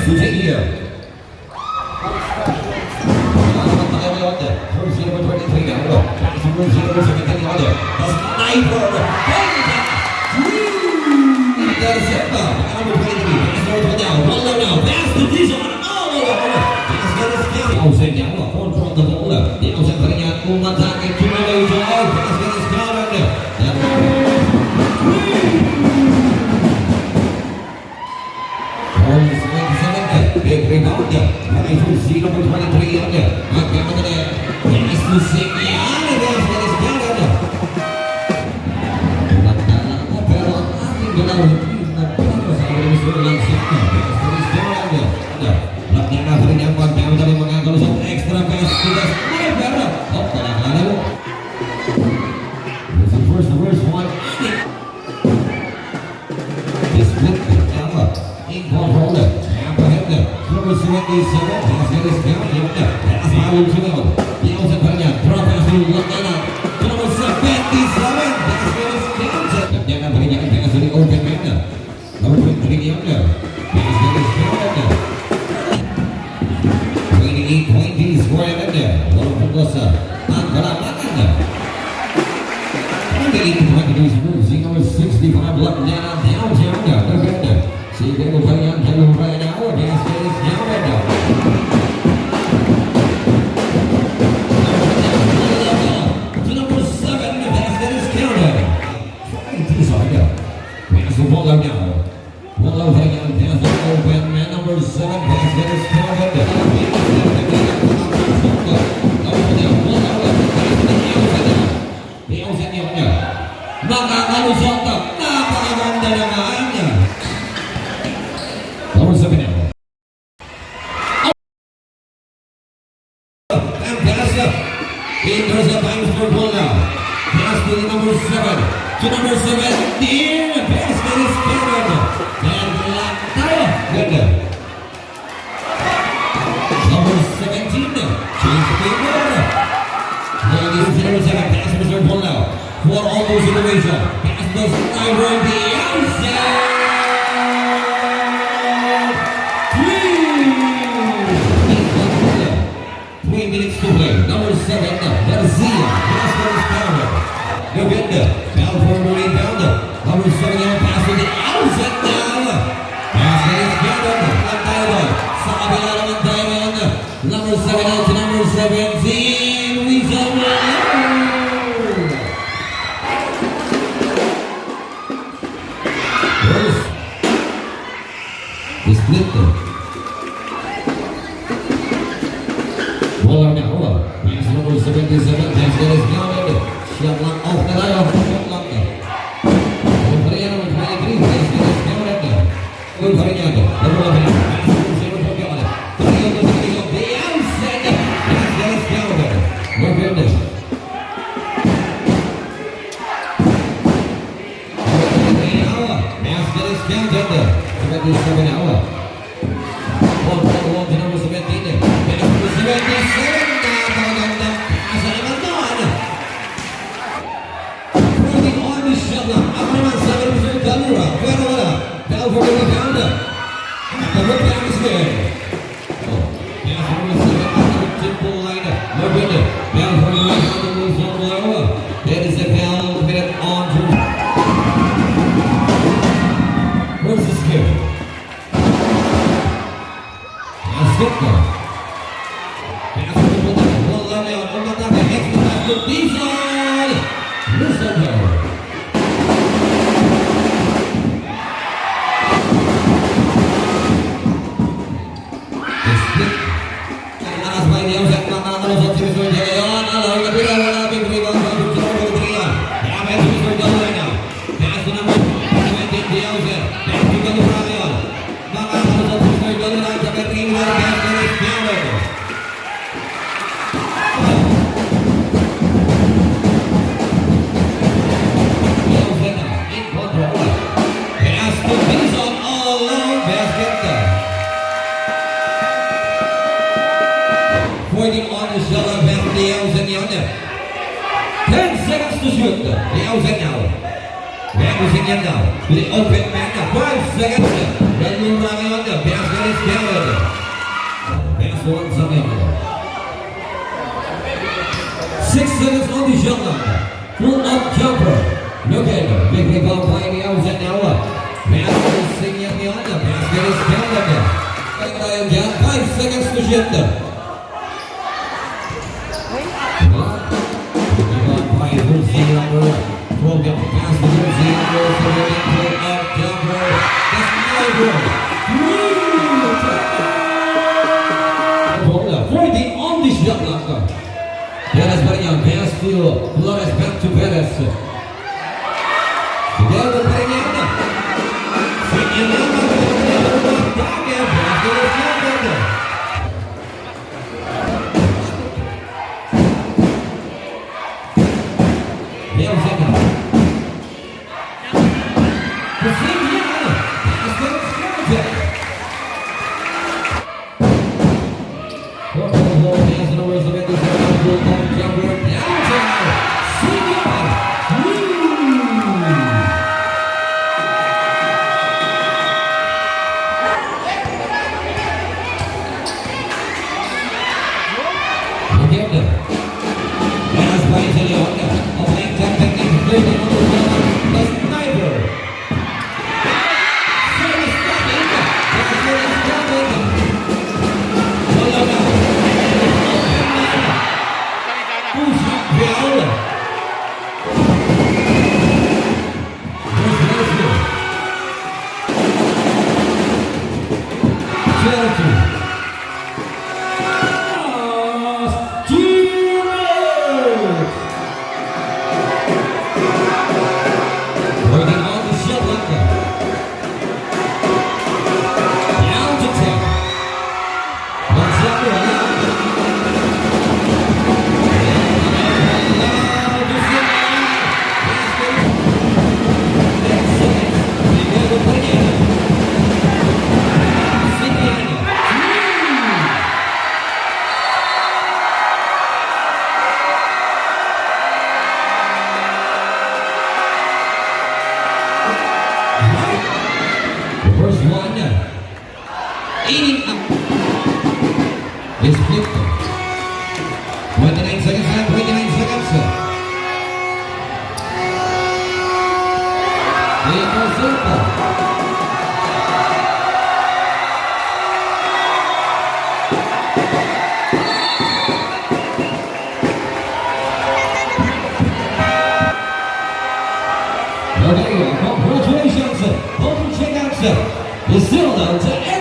pass to take here. Jersey number 23 now. Pass to jersey number 17 on there. The sniper. There's Zimba. Number 23. Pass over now. One low now. Pass to Dijon. All over. Pass to this down. Austin down. Control the ball. The Austin putting out Kumatake. Tumalo to all. Pass to this down on there. Big rebound. Pass to Z number 23 on there. Pass to Signian. Pass to this down on there. Pero ating galaw. Extra pass to the sniper. Oh, talakala mo. This is the first one. This split Tampa in control. Tampa hit them. Number 77. Pass it is down. Pass Maul to them. Dios and Panya. Drop pass to Lakana. Number 77. Pass it is down. Jangan berikan pass to the open man. Number 23 on there. Pass it is down. 28-20 square in there. Walaupun dosa angkara makannya. Ini itu losing number 65 block down downtown. Berbeda. Sehingga upaya jalur raya awal dia sekali jauh beda. Number 7 the basket is counted. Itu saja. Masuk bola now. Bola yang down open man number 7 basket is counted. Nakakalusot, napakaganda na maanya. Number 7 now. And pass up. There's a time for ball now. Pass to the number 7. To number 17. Basket is covered. And lock tayo. Ganda. Number 17. Change the paper. Ladies and gentlemen, pass to the ball now. For all those innovation, pass the sniper the outside. 3 minutes to play. Number 7, Garcia. Pass for his power. Govinda. Foul for the rebound. Number 7 now pass to the outside now. Pass is gathered. Lantaiwan. Sa kabila naman tayo. Number 7 out to number 17. Rizal. Split bola now. Pass number 77. Pass that is counted. Siap lang off na tayo. Lang na. Pagpariya naman 23. Pass that is counted. Pagpariya ito. Number 11. Pass number 7 for counted. Pagpariya ito. The outside. Pass that is counted. Maganda. Pass that is counted. 77 hour. One to number 17. Pass number 77. Napakaganda. Pass na naman doon. Putting on the shot lang. Ako naman 7% Dalura. Pero wala. Foul for the rebound. The rebound is there. Pass number 7. After simple line. Maganda. Foul for the rebound. The moves on below. That is a foul committed on to. Where's the skill? Skipper. Pass to the ball down there. On the top. Extra pass to Dijon. Lucifer. The split. Ang aras ba ini usap nakakalusot si Mr. Jagayon. Alaw na pila. Wala big rebound. Sa number 3 yan. Kaya may si Mr. Jagayon now. Pass to number 17. Diyon. Pass to the Jagayon. Nakakalusot si Mr. Jagayon. Sa betring na pass to the Jagayon. In control. Pass to Dizon all alone. Basket. Pointing on the shoulder. Pass to Diyon yonder. 10 seconds to shoot. Diyon now. Back to Signian now. To the open man now. 5 seconds. Then move around yonder. Basket is counted. pass once again. 6 seconds on the shot clock. Full up jumper. Look at it. Big rebound by the outside now. Pass is singing beyond the basket is counted. Tayo dyan. 5 seconds to shoot. Rebound by Hulsey number 12. Pass to Hulsey number 7. Full up jumper. That's Ivor. 40 on the shot clock. Perez Barrian, pass to Flores, back to Perez. Together, Barrian. First one, eating up. It's flipped. 29 seconds left, 29 seconds. Here goes Silva. Okay, congratulations. Open checkouts. The Silva to